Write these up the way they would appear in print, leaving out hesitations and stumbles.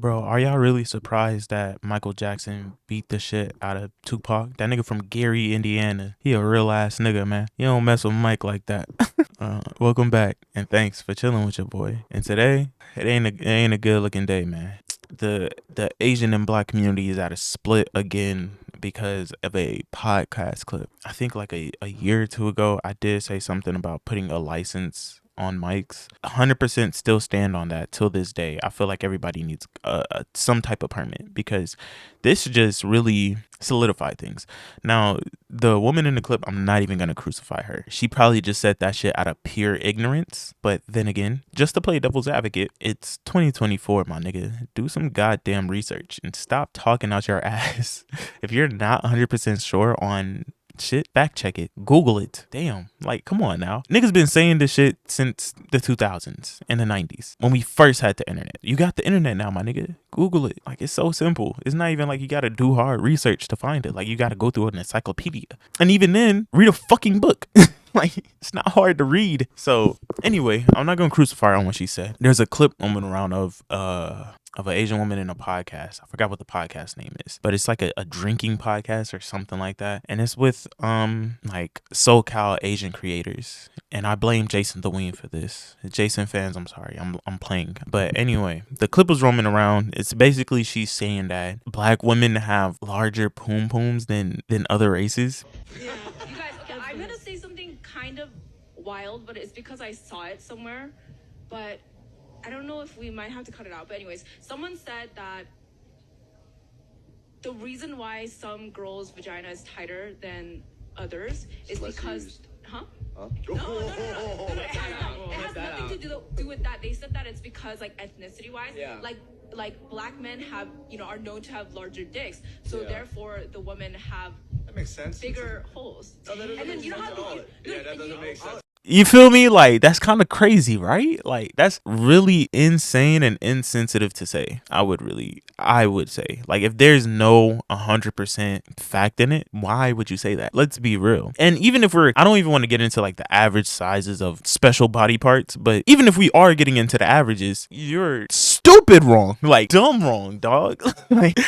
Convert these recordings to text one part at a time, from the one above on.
Bro, are y'all really surprised that Michael Jackson beat the shit out of Tupac? That nigga from Gary, Indiana. He a real ass nigga, man. You don't mess with Mike like that. Welcome back, and thanks for chilling with your boy. And today, it ain't a good looking day, man. The Asian and Black community is at a split again because of a podcast clip. I think like a year or two ago, I did say something about putting a license on mics. 100% still stand on that till this day. I feel like everybody needs some type of permit because this just really solidified things. Now, the woman in the clip, I'm not even gonna crucify her. She probably just said that shit out of pure ignorance. But then again, just to play devil's advocate, it's 2024, my nigga. Do some goddamn research and stop talking out your ass. If you're not 100% sure on shit, fact check it, Google it. Damn, like, come on now. Niggas been saying this shit since the 2000s and the 90s when we first had the internet. You got the internet now, my nigga. Google it. Like, it's so simple. It's not even like you gotta do hard research to find it. Like, you gotta go through an encyclopedia, and even then, read a fucking book. Like, it's not hard to read. So anyway, I'm not gonna crucify her on what she said. There's a clip going around of an Asian woman in a podcast. I forgot what the podcast name is, but it's like a drinking podcast or something like that. And it's with like SoCal Asian creators. And I blame Jason the Ween for this. Jason fans, I'm sorry. I'm playing. But anyway, the clip was roaming around. It's basically she's saying that Black women have larger poom pooms than other races. Yeah. You guys, okay, I'm gonna say something kind of wild, but it's because I saw it somewhere. But I don't know if we might have to cut it out, but anyways, someone said that the reason why some girls' vagina is tighter than others is because, No. It has nothing to do with that. They said that it's because, like, ethnicity-wise, like Black men have, are known to have larger dicks, so therefore the women have makes sense. bigger holes. Oh, that and then you know how that doesn't make sense. You feel me? Like, that's kind of crazy, right? Like, that's really insane and insensitive to say. I would say, like, if there's no 100% fact in it, why would you say that? Let's be real. And even if I don't even want to get into like the average sizes of special body parts, but even if we are getting into the averages, you're stupid wrong, like dumb wrong, dog. Like,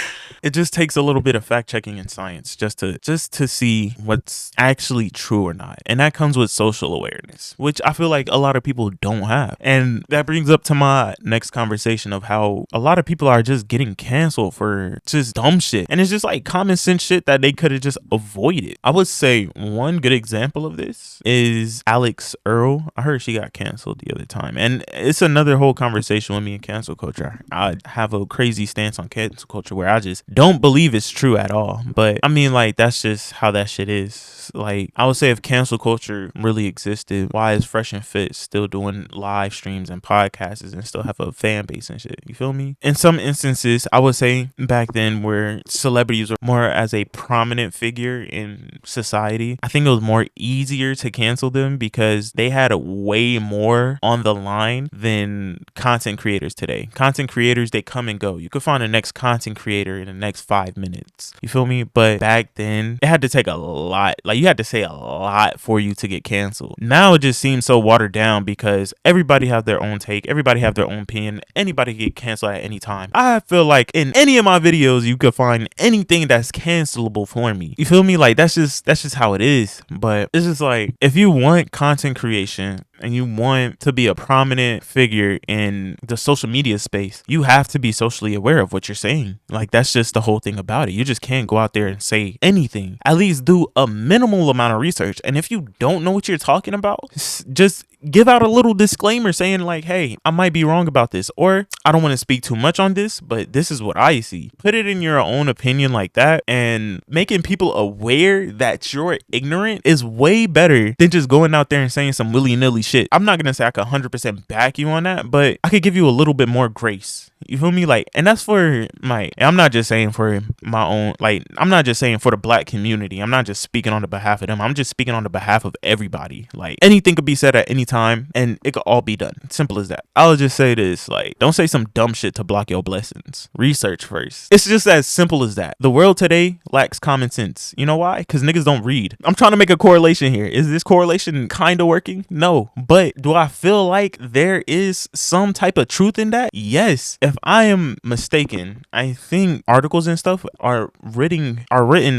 it just takes a little bit of fact checking and science just to see what's actually true or not. And that comes with social awareness, which I feel like a lot of people don't have. And that brings up to my next conversation of how a lot of people are just getting canceled for just dumb shit. And it's just like common sense shit that they could have just avoided. I would say one good example of this is Alex Earl. I heard she got canceled the other time. And it's another whole conversation with me and cancel culture. I have a crazy stance on cancel culture where I just don't believe it's true at all. But I mean, like, that's just how that shit is. Like, I would say if cancel culture really existed, why is Fresh and Fit still doing live streams and podcasts and still have a fan base and shit? You feel me? In some instances, I would say back then where celebrities were more as a prominent figure in society, I think it was more easier to cancel them because they had a way more on the line than content creators today. Content creators, they come and go. You could find the next content creator in the next 5 minutes. You feel me? But back then, it had to take a lot. Like, you had to say a lot for you to get canceled. Now it just seems so watered down because everybody have their own take. Everybody have their own opinion. Anybody get canceled at any time. I feel like in any of my videos, you could find anything that's cancelable for me. You feel me? Like, that's just how it is. But it's just like, if you want content creation and you want to be a prominent figure in the social media space, you have to be socially aware of what you're saying. Like, that's just the whole thing about it. You just can't go out there and say anything. At least do a minimal amount of research. And if you don't know what you're talking about, just give out a little disclaimer saying like, hey, I might be wrong about this, or I don't want to speak too much on this, but this is what I see. Put it in your own opinion like that, and making people aware that you're ignorant is way better than just going out there and saying some willy-nilly shit. I'm not gonna say I could 100% back you on that, but I could give you a little bit more grace. You feel me? Like, and that's for I'm not just saying for my own, like, I'm not just saying for the Black community. I'm not just speaking on the behalf of them. I'm just speaking on the behalf of everybody. Like, anything could be said at any time and it could all be done. Simple as that. I'll just say this, like, don't say some dumb shit to block your blessings. Research first. It's just as simple as that. The world today lacks common sense. You know why? Because niggas don't read. I'm trying to make a correlation here. Is this correlation kind of working? No, But do I feel like there is some type of truth in that? Yes. If I am mistaken, I think articles and stuff are written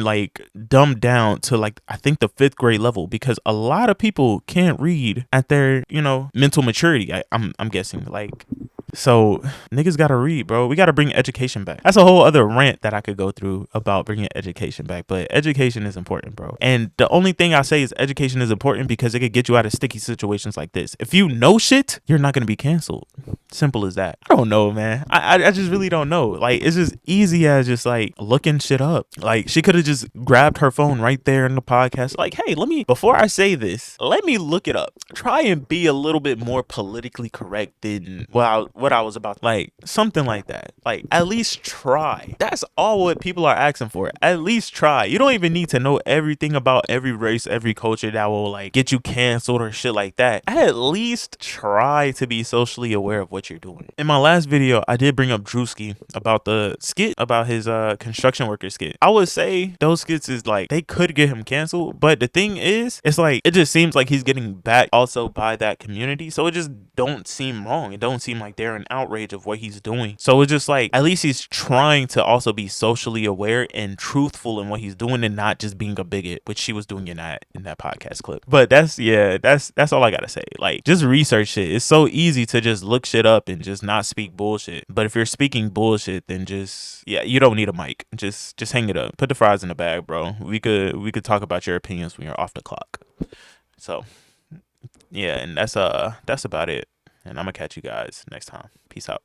like dumbed down to like I think the 5th grade level, because a lot of people can't read at their, mental maturity. I'm guessing, like, so niggas gotta read, bro. We gotta bring education back. That's a whole other rant that I could go through about bringing education back, but education is important, bro. And the only thing I say is education is important because it could get you out of sticky situations like this. If you know shit, you're not gonna be canceled. Simple as that. I don't know, man. I just really don't know. Like, it's just easy as just like looking shit up. Like, she could have just grabbed her phone right there in the podcast. Like, hey, before I say this, let me look it up. Try and be a little bit more politically correct than what I was about. Like, something like that. Like, at least try. That's all what people are asking for. At least try. You don't even need to know everything about every race, every culture that will like get you canceled or shit like that. At least try to be socially aware of what you're doing. In my last video, I did bring up Drewski about the skit, about his construction worker skit. I would say those skits is like, they could get him canceled, but the thing is, it's like, it just seems like he's getting backed also by that community, so it just don't seem wrong. It don't seem like they're in outrage of what he's doing. So it's just like, at least he's trying to also be socially aware and truthful in what he's doing, and not just being a bigot, which she was doing in that podcast clip. But that's all I gotta say. Like, just research shit. It's so easy to just look shit up and just not speak bullshit. But if you're speaking bullshit, then you don't need a mic. Just hang it up. Put the fries in the bag, bro. We could talk about your opinions when you're off the clock. So yeah, and that's about it. And I'm gonna catch you guys next time. Peace out.